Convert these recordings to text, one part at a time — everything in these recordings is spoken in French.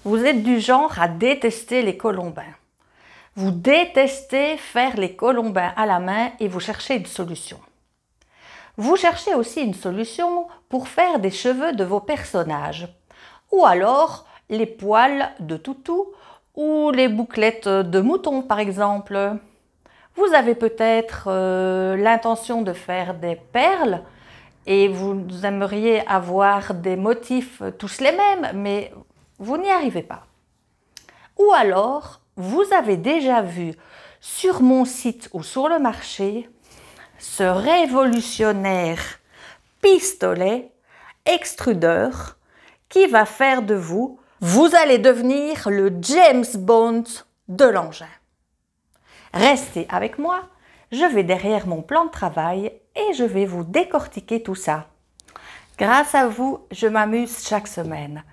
vous êtes du genre à détester les colombins. Vous détestez faire les colombins à la main et vous cherchez une solution. Vous cherchez aussi une solution pour faire des cheveux de vos personnages, ou alors les poils de toutou ou les bouclettes de mouton par exemple. Vous avez peut-être l'intention de faire des perles et vous aimeriez avoir des motifs tous les mêmes, mais vous n'y arrivez pas. Ou alors, vous avez déjà vu sur mon site ou sur le marché ce révolutionnaire pistolet extrudeur qui va faire de vous, vous allez devenir le James Bond de l'engin. Restez avec moi, je vais derrière mon plan de travail et je vais vous décortiquer tout ça. Grâce à vous, je m'amuse chaque semaine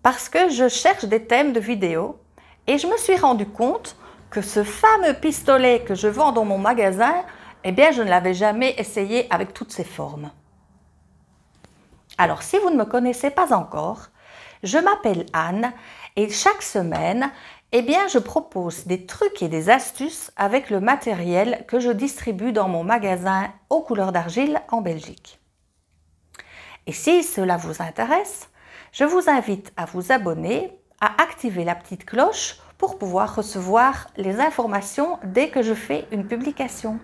parce que je cherche des thèmes de vidéos et je me suis rendu compte que ce fameux pistolet que je vends dans mon magasin, eh bien, je ne l'avais jamais essayé avec toutes ses formes. Alors, si vous ne me connaissez pas encore, je m'appelle Anne et chaque semaine, eh bien, je propose des trucs et des astuces avec le matériel que je distribue dans mon magasin aux couleurs d'argile en Belgique. Et si cela vous intéresse, je vous invite à vous abonner, à activer la petite cloche pour pouvoir recevoir les informations dès que je fais une publication.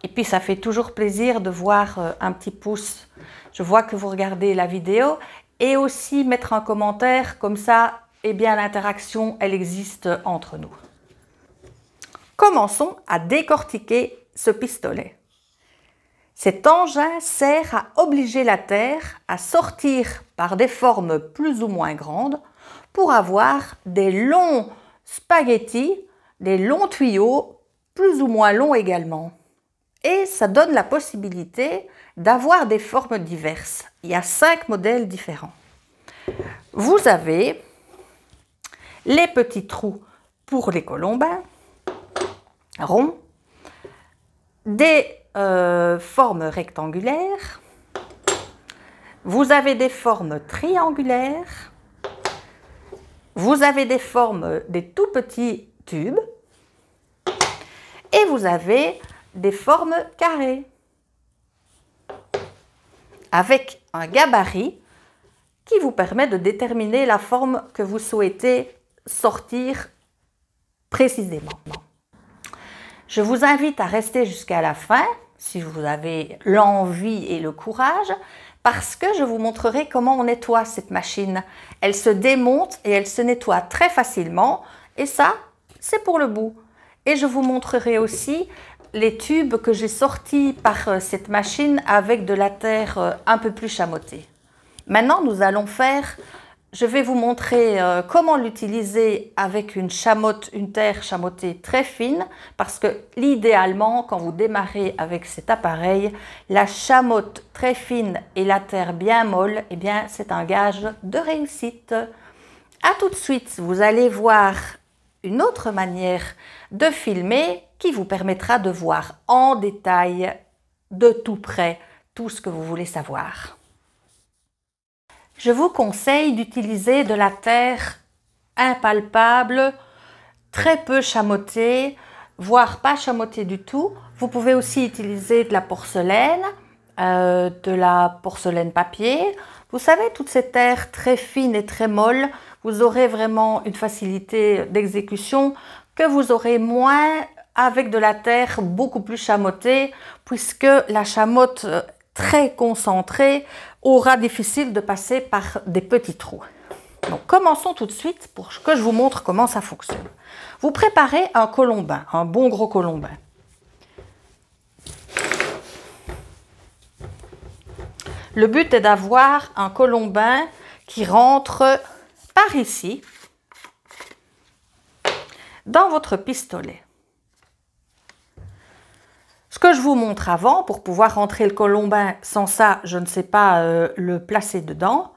Et puis, ça fait toujours plaisir de voir un petit pouce. Je vois que vous regardez la vidéo et aussi mettre un commentaire, comme ça, eh bien, l'interaction, elle existe entre nous. Commençons à décortiquer ce pistolet. Cet engin sert à obliger la terre à sortir par des formes plus ou moins grandes pour avoir des longs spaghettis, des longs tuyaux, plus ou moins longs également. Et ça donne la possibilité d'avoir des formes diverses. Il y a 5 modèles différents. Vous avez les petits trous pour les colombins, ronds, des formes rectangulaires, vous avez des formes triangulaires, vous avez des formes des tout petits tubes et vous avez des formes carrées avec un gabarit qui vous permet de déterminer la forme que vous souhaitez sortir précisément. Je vous invite à rester jusqu'à la fin si vous avez l'envie et le courage parce que je vous montrerai comment on nettoie cette machine. Elle se démonte et elle se nettoie très facilement et ça, c'est pour le bout. Et je vous montrerai aussi les tubes que j'ai sortis par cette machine avec de la terre un peu plus chamottée. Maintenant, nous allons faire, je vais vous montrer comment l'utiliser avec une chamotte, une terre chamottée très fine, parce que l'idéalement, quand vous démarrez avec cet appareil, la chamotte très fine et la terre bien molle, eh bien, c'est un gage de réussite. À tout de suite, vous allez voir une autre manière de filmer qui vous permettra de voir en détail, de tout près, tout ce que vous voulez savoir. Je vous conseille d'utiliser de la terre impalpable, très peu chamottée, voire pas chamottée du tout. Vous pouvez aussi utiliser de la porcelaine papier. Vous savez, toutes ces terres très fines et très molles, vous aurez vraiment une facilité d'exécution que vous aurez moins avec de la terre beaucoup plus chamottée, puisque la chamotte très concentrée aura difficile de passer par des petits trous. Donc, commençons tout de suite pour que je vous montre comment ça fonctionne. Vous préparez un colombin, un bon gros colombin. Le but est d'avoir un colombin qui rentre par ici dans votre pistolet. Ce que je vous montre avant, pour pouvoir rentrer le colombin, sans ça, je ne sais pas le placer dedans.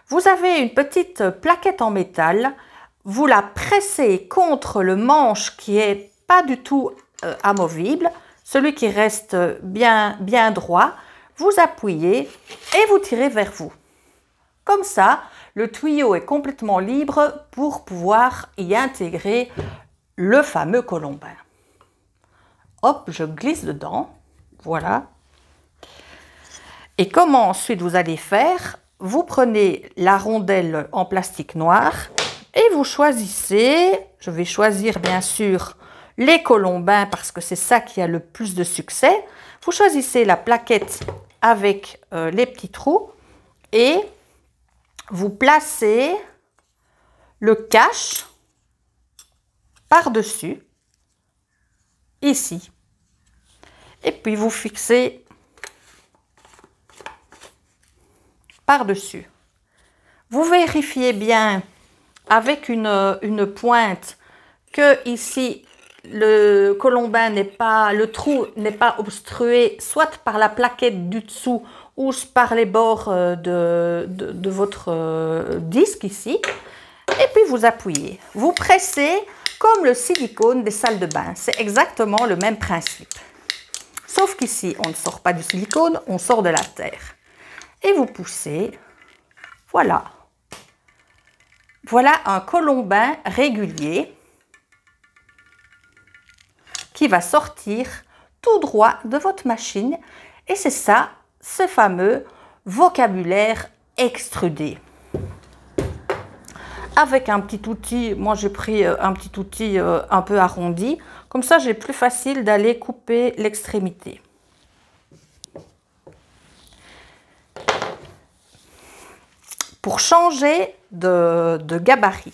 Vous avez une petite plaquette en métal, vous la pressez contre le manche qui est pas du tout amovible, celui qui reste bien droit, vous appuyez et vous tirez vers vous. Comme ça, le tuyau est complètement libre pour pouvoir y intégrer le fameux colombin. Hop, je glisse dedans, voilà. Et comment ensuite vous allez faire? Vous prenez la rondelle en plastique noir et vous choisissez, je vais choisir bien sûr les colombins parce que c'est ça qui a le plus de succès. Vous choisissez la plaquette avec les petits trous et vous placez le cache par-dessus, ici. Et puis vous fixez par-dessus. Vous vérifiez bien avec une pointe que ici le colombin n'est pas, le trou n'est pas obstrué soit par la plaquette du dessous ou par les bords de votre disque ici. Et puis vous appuyez. Vous pressez comme le silicone des salles de bain. C'est exactement le même principe. Sauf qu'ici, on ne sort pas du silicone, on sort de la terre. Et vous poussez. Voilà. Voilà un colombin régulier qui va sortir tout droit de votre machine. Et c'est ça, ce fameux vocabulaire extrudé. Avec un petit outil, moi j'ai pris un petit outil un peu arrondi, comme ça j'ai plus facile d'aller couper l'extrémité. Pour changer de gabarit,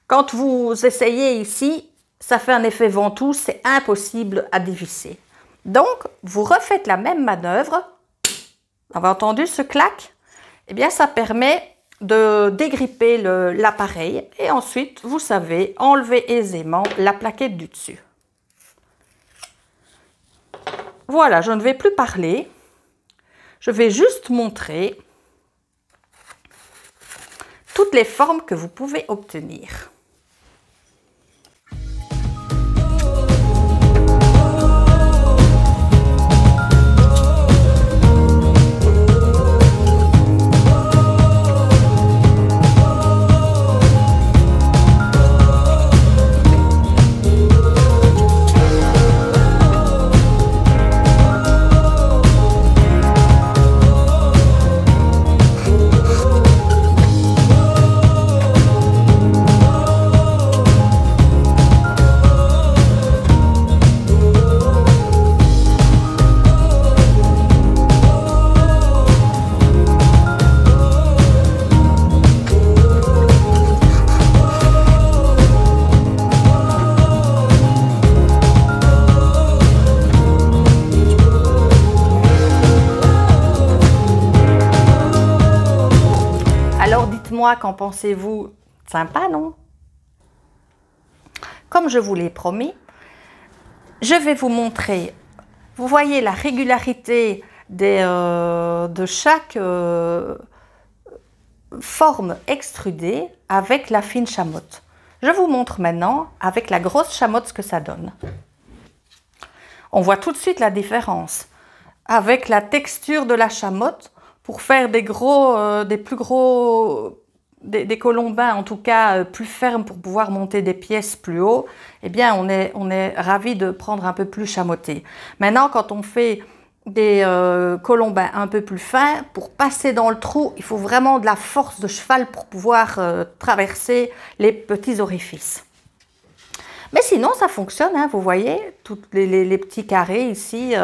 quand vous essayez ici, ça fait un effet ventoux, c'est impossible à dévisser. Donc vous refaites la même manœuvre, vous avez entendu ce clac? Eh bien ça permet de dégripper l'appareil et ensuite vous savez enlever aisément la plaquette du dessus. Voilà, je ne vais plus parler, je vais juste montrer toutes les formes que vous pouvez obtenir. Alors dites-moi, qu'en pensez-vous? Sympa, non? Comme je vous l'ai promis, je vais vous montrer, vous voyez la régularité de chaque forme extrudée avec la fine chamotte. Je vous montre maintenant avec la grosse chamotte ce que ça donne. On voit tout de suite la différence avec la texture de la chamotte. Pour faire des colombins, en tout cas plus fermes pour pouvoir monter des pièces plus haut, eh bien on est ravi de prendre un peu plus chamoté. Maintenant, quand on fait des colombins un peu plus fins, pour passer dans le trou, il faut vraiment de la force de cheval pour pouvoir traverser les petits orifices. Mais sinon, ça fonctionne, hein, vous voyez, tous les petits carrés ici,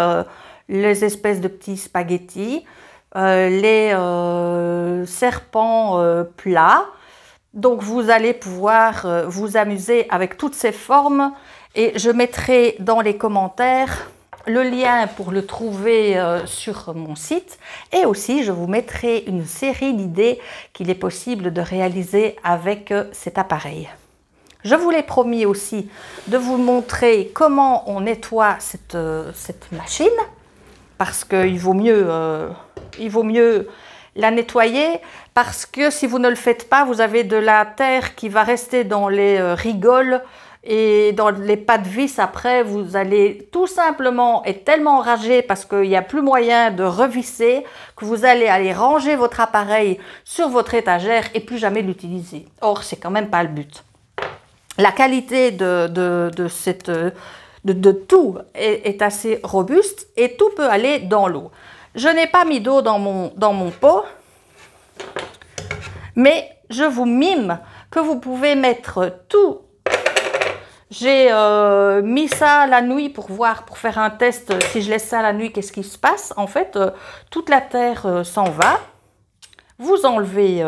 les espèces de petits spaghettis, les serpents plats. Donc vous allez pouvoir vous amuser avec toutes ces formes et je mettrai dans les commentaires le lien pour le trouver sur mon site et aussi je vous mettrai une série d'idées qu'il est possible de réaliser avec cet appareil. Je vous l'ai promis aussi de vous montrer comment on nettoie cette machine parce qu'il vaut mieux la nettoyer parce que si vous ne le faites pas, vous avez de la terre qui va rester dans les rigoles Et dans les pas de vis, après, vous allez tout simplement être tellement enragé parce qu'il n'y a plus moyen de revisser que vous allez aller ranger votre appareil sur votre étagère et plus jamais l'utiliser. Or, c'est quand même pas le but. La qualité de tout est assez robuste et tout peut aller dans l'eau. Je n'ai pas mis d'eau dans mon pot, mais je vous mime que vous pouvez mettre tout. J'ai mis ça la nuit pour voir, pour faire un test. Si je laisse ça la nuit, qu'est-ce qui se passe? En fait, toute la terre s'en va. Vous enlevez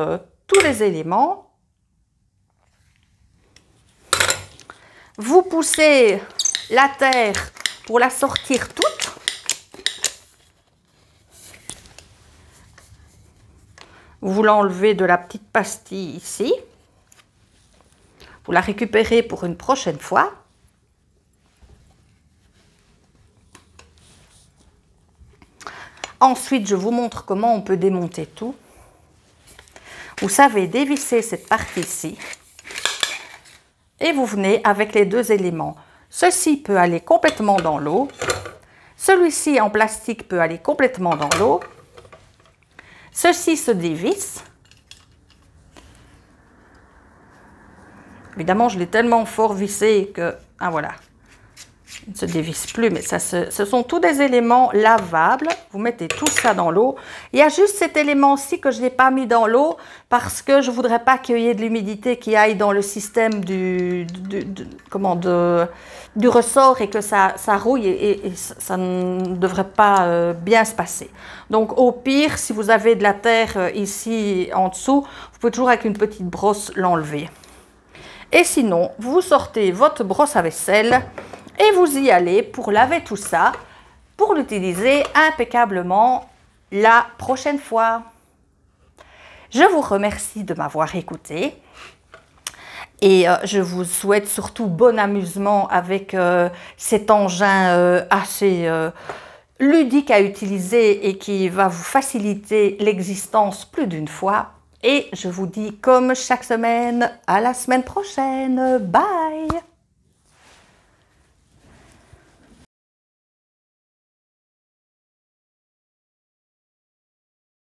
tous les éléments. Vous poussez la terre pour la sortir toute. Vous l'enlevez de la petite pastille ici. Vous la récupérez pour une prochaine fois. Ensuite, je vous montre comment on peut démonter tout. Vous savez dévisser cette partie-ci. Et vous venez avec les deux éléments. Ceci peut aller complètement dans l'eau. Celui-ci en plastique peut aller complètement dans l'eau. Ceci se dévisse. Évidemment, je l'ai tellement fort vissé que... Ah voilà. Il ne se dévisse plus, mais ce sont tous des éléments lavables. Vous mettez tout ça dans l'eau. Il y a juste cet élément-ci que je n'ai pas mis dans l'eau parce que je ne voudrais pas qu'il y ait de l'humidité qui aille dans le système du ressort et que ça rouille et ça ne devrait pas bien se passer. Donc au pire, si vous avez de la terre ici en dessous, vous pouvez toujours avec une petite brosse l'enlever. Et sinon, vous sortez votre brosse à vaisselle et vous y allez pour laver tout ça, pour l'utiliser impeccablement la prochaine fois. Je vous remercie de m'avoir écouté et je vous souhaite surtout bon amusement avec cet engin assez ludique à utiliser et qui va vous faciliter l'existence plus d'une fois. Et je vous dis comme chaque semaine, à la semaine prochaine. Bye!